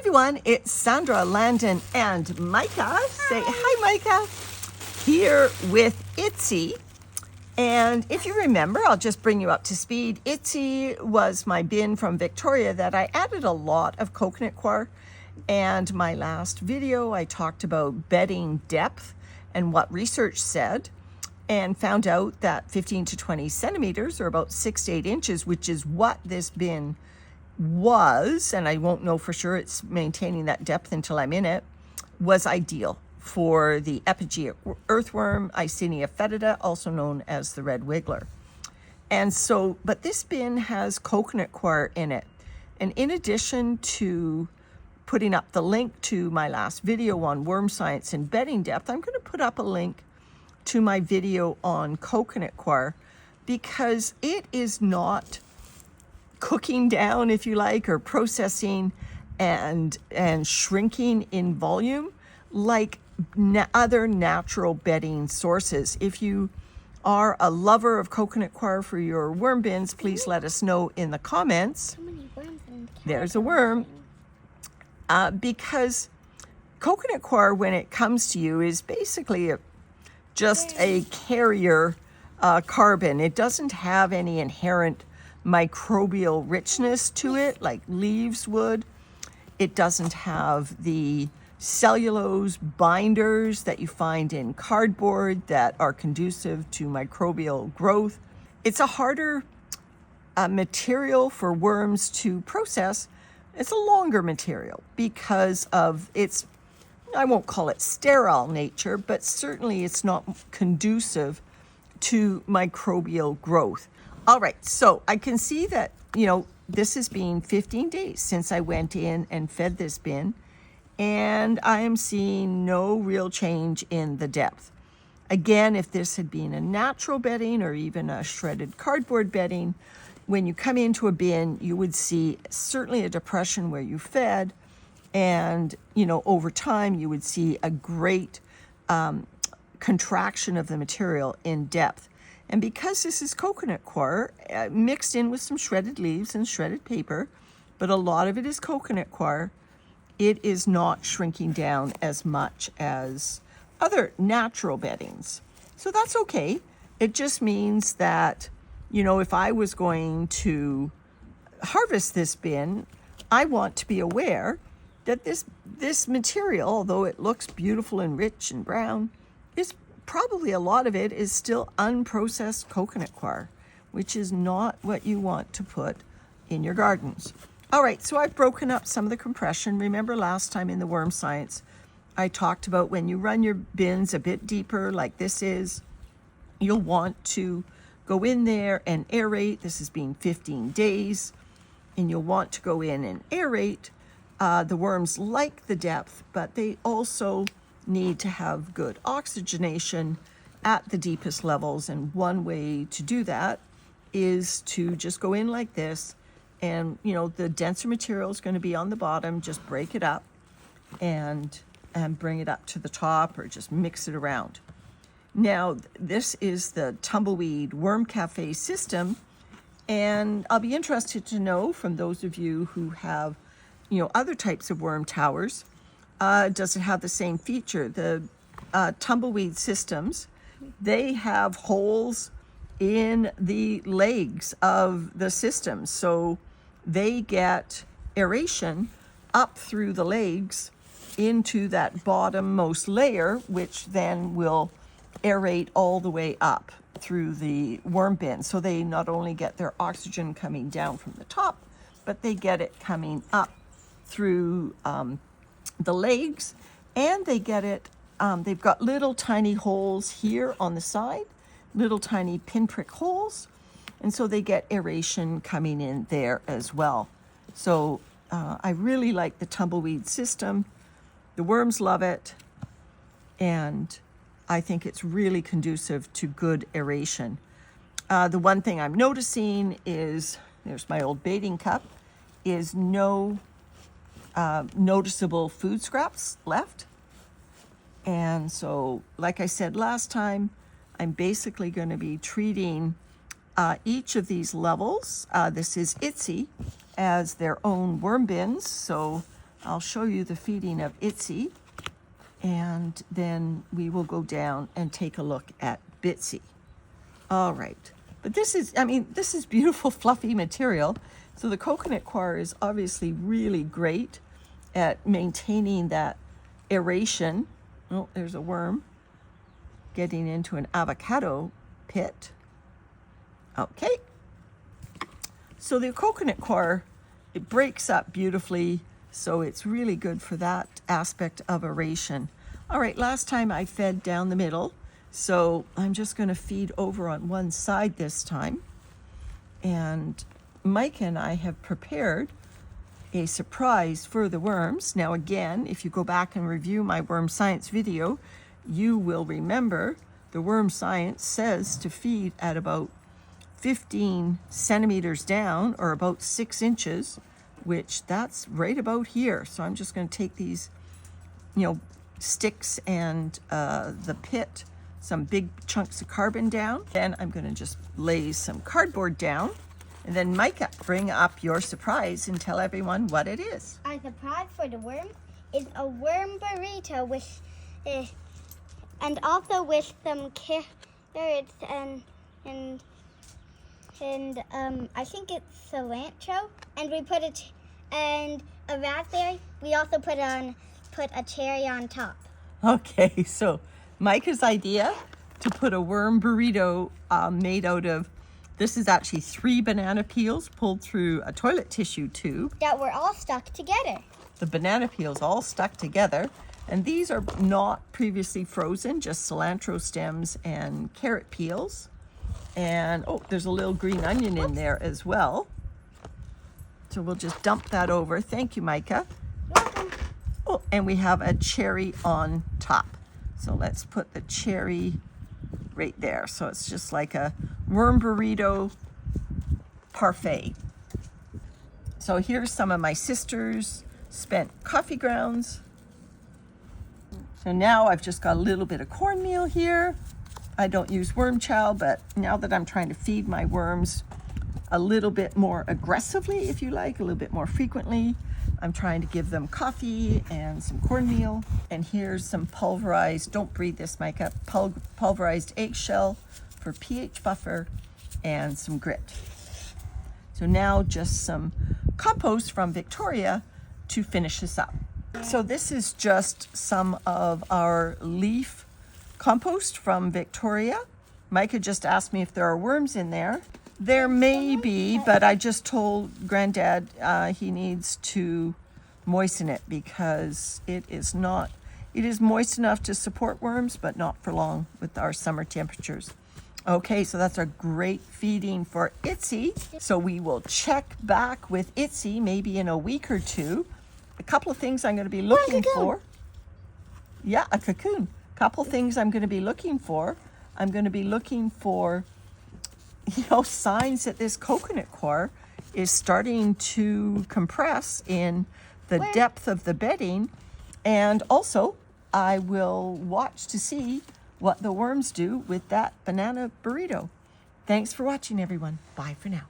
everyone, it's Sandra, Landon, and Mica. Say hi, Mica. Here with Itsy. And if you remember, I'll just bring you up to speed. Itsy was my bin from Victoria that I added a lot of coconut coir. And my last video, I talked about bedding depth and what research said, and found out that 15 to 20 centimeters, or about 6 to 8 inches, which is what this bin was, and I won't know for sure, it's maintaining that depth until I'm in it, was ideal for the epigeic earthworm, Icenia fetida, also known as the red wiggler. And so, but this bin has coconut coir in it. And in addition to putting up the link to my last video on worm science and bedding depth, I'm going to put up a link to my video on coconut coir, because it is not cooking down, if you like, or processing and shrinking in volume like other natural bedding sources. If you are a lover of coconut coir for your worm bins, please let us know in the comments. There's a worm. Because coconut coir, when it comes to you, is basically just a carrier carbon. It doesn't have any inherent microbial richness to it like leaves would. It doesn't have the cellulose binders that you find in cardboard that are conducive to microbial growth. It's a harder material for worms to process. It's a longer material because of its, I won't call it sterile nature, but certainly it's not conducive to microbial growth. All right, so I can see that, this has been 15 days since I went in and fed this bin, and I am seeing no real change in the depth. Again, if this had been a natural bedding or even a shredded cardboard bedding, when you come into a bin, you would see certainly a depression where you fed, and, over time, you would see a great contraction of the material in depth. And because this is coconut coir, mixed in with some shredded leaves and shredded paper, but a lot of it is coconut coir, it is not shrinking down as much as other natural beddings. So that's okay. It just means that, if I was going to harvest this bin, I want to be aware that this material, although it looks beautiful and rich and brown, is probably a lot of it is still unprocessed coconut coir, which is not what you want to put in your gardens. All right, so I've broken up some of the compression. Remember last time in the worm science, I talked about when you run your bins a bit deeper like this is, you'll want to go in there and aerate. This has been 15 days, and you'll want to go in and aerate. The worms like the depth, but they also need to have good oxygenation at the deepest levels. And one way to do that is to just go in like this, and the denser material is going to be on the bottom. Just break it up and bring it up to the top, or just mix it around. Now, this is the Tumbleweed Worm Café system, and I'll be interested to know from those of you who have other types of worm towers, does it have the same feature? The tumbleweed systems, they have holes in the legs of the system, so they get aeration up through the legs into that bottommost layer, which then will aerate all the way up through the worm bin. So they not only get their oxygen coming down from the top, but they get it coming up through the legs, and they get it, they've got little tiny holes here on the side, little tiny pinprick holes, and so they get aeration coming in there as well. So I really like the tumbleweed system. The worms love it, and I think it's really conducive to good aeration. The one thing I'm noticing is, there's my old baiting cup, is no noticeable food scraps left. And so, like I said last time, I'm basically going to be treating each of these levels, this is Itsy, as their own worm bins. So I'll show you the feeding of Itsy, and then we will go down and take a look at Bitsy. All right, but this is, I mean, this is beautiful fluffy material. So the coconut coir is obviously really great at maintaining that aeration. Oh, there's a worm getting into an avocado pit. Okay. So the coconut coir, it breaks up beautifully, so it's really good for that aspect of aeration. All right, last time I fed down the middle, so I'm just going to feed over on one side this time. And Mica and I have prepared a surprise for the worms. Now again, if you go back and review my worm science video, you will remember the worm science says to feed at about 15 centimeters down, or about 6 inches, which that's right about here. So I'm just going to take these, sticks and the pit, some big chunks of carbon down. Then I'm going to just lay some cardboard down. And then Mica, bring up your surprise and tell everyone what it is. Our surprise for the worm is a worm burrito with, and also with some carrots and I think it's cilantro. And we put and a raspberry. We also put a cherry on top. Okay, so Mica's idea to put a worm burrito made out of, this is actually 3 banana peels pulled through a toilet tissue tube. That were all stuck together. The banana peels all stuck together. And these are not previously frozen, just cilantro stems and carrot peels. And, oh, there's a little green onion in there as well. So we'll just dump that over. Thank you, Mica. Welcome. Oh, and we have a cherry on top. So let's put the cherry right there. So it's just like a worm burrito parfait. So here's some of my sister's spent coffee grounds. So now I've just got a little bit of cornmeal here. I don't use worm chow, but now that I'm trying to feed my worms a little bit more aggressively, if you like, a little bit more frequently, I'm trying to give them coffee and some cornmeal. And here's some pulverized, don't breathe this, Mica, pulverized eggshell for pH buffer and some grit. So now just some compost from Victoria to finish this up. So this is just some of our leaf compost from Victoria. Mica just asked me if there are worms in there. There may be, but I just told Granddad he needs to moisten it because it is moist enough to support worms, but not for long with our summer temperatures. Okay, so that's a great feeding for Itsy. So we will check back with Itsy maybe in a week or two. A couple of things I'm going to be looking for. Yeah, a cocoon. Couple things I'm going to be looking for. I'm going to be looking for, signs that this coconut coir is starting to compress in the depth of the bedding. And also, I will watch to see what the worms do with that banana burrito. Thanks for watching, everyone. Bye for now.